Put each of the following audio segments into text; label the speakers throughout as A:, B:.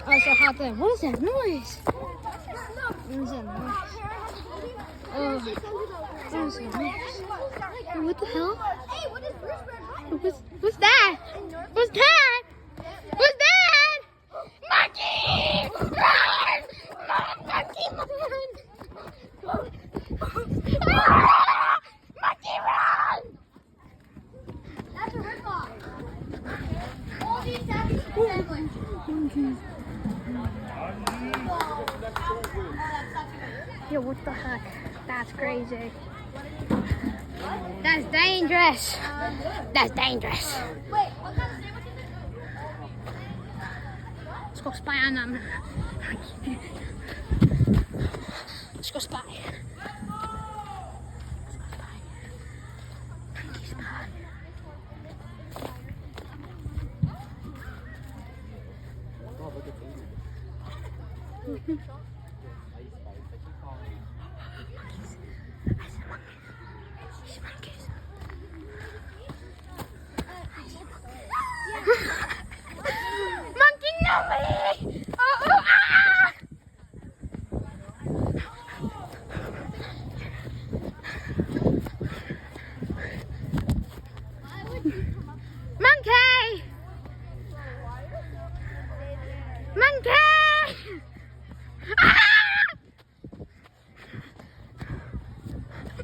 A: Oh, so hot there. What is that noise? What is that noise? Oh, what is that noise? Oh, what the hell? What's that? What's that? What's that? Monkey! Run! Monkey, run! Monkey, run!
B: That's a ripoff. All these taxis are handling.
A: Yo, what the heck? That's crazy. That's dangerous. That's dangerous.
B: Wait, what kind of sandwich is it?
A: Let's go spy on them. Let's go spy. Monkey spy. Monkey, no me! Oh, ah! Monkey! Monkey! Ah!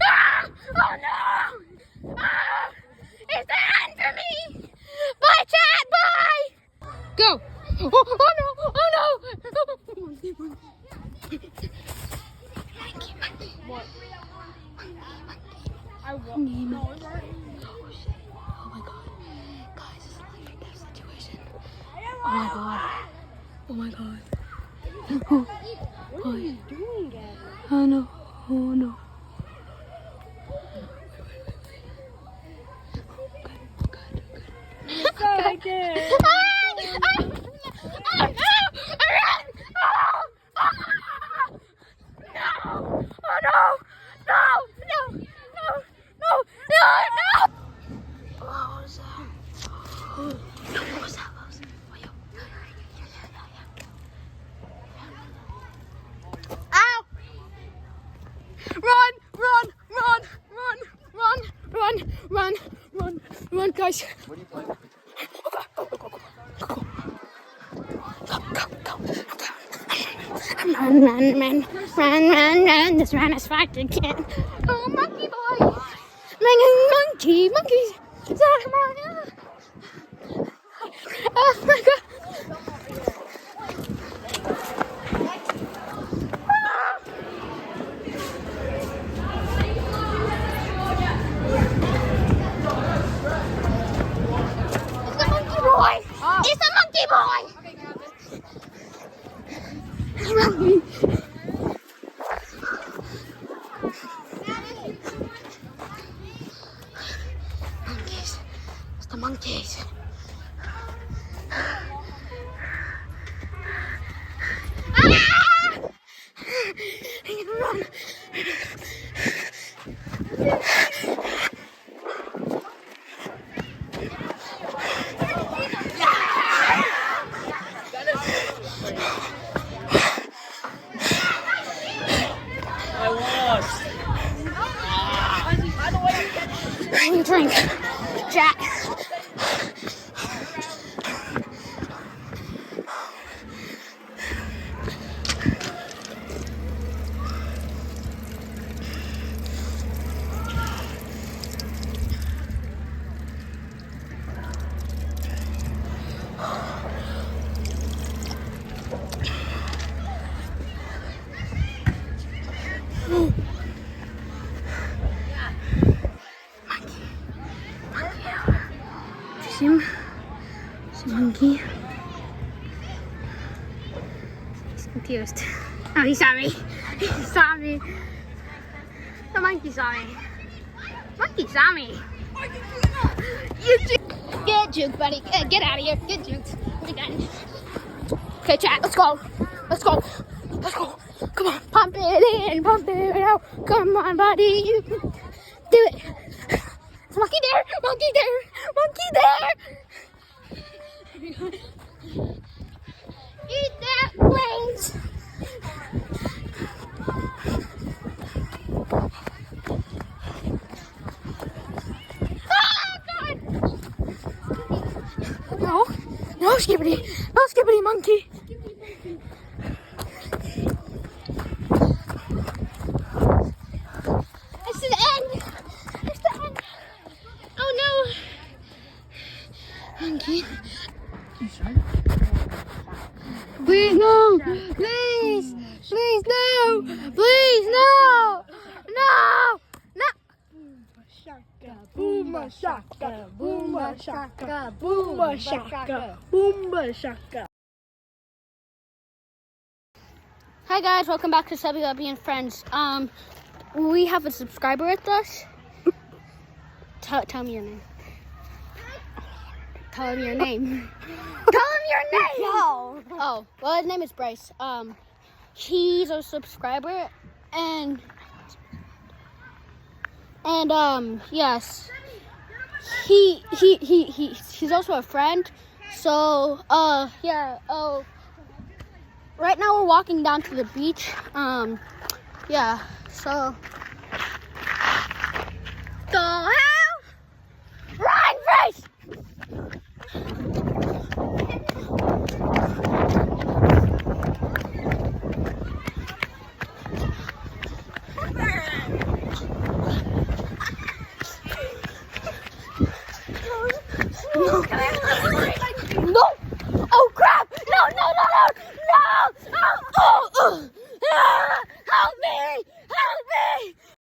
A: Ah! Oh no! Ah! It's the end for me! Bye, chat! Bye! Go! Oh, oh no! Oh no! Monkey, monkey. Monkey, monkey.
B: What? I
A: Monkey,
B: won't.
A: monkey. Oh shit. Oh my god. Guys, it's a life or death situation. Oh my god. Oh my god. Oh,
B: What are you doing, Gavin?
A: oh no. Oh no.
B: Like this.
A: Run, guys.
C: What are you playing?
A: Run. This run is fast again. Oh, monkey boy. Monkeys. Oh my god. It's a monkey boy. Monkey. Monkeys. It's the monkeys. Ah! Run. You drink, Jack. It's a monkey. He's confused. Oh, he saw me. He saw me. The monkey saw me. Monkey saw me. Get juked, buddy. Get out of here. Get juked. We're done. Okay, chat. Let's go. Come on. Pump it in. Pump it out. Come on, buddy. You can do it. There's a monkey there. Monkey there. Eat that. skibbity. No skibbity monkey. It's the end. It's the end. Oh no. Monkey. Please no. Please. Please no. Please no. No. No.
B: Boomer shaka, boomer shaka, boomer shaka, boomer shaka.
A: Hi guys, welcome back to Subby Hubby and Friends. We have a subscriber with us. Tell me your name. Tell him your name. Tell him your name.
B: No.
A: Oh, well, his name is Bryce. He's a subscriber, and yes, he's also a friend. So yeah. Oh, right now we're walking down to the beach. Yeah. So go ahead.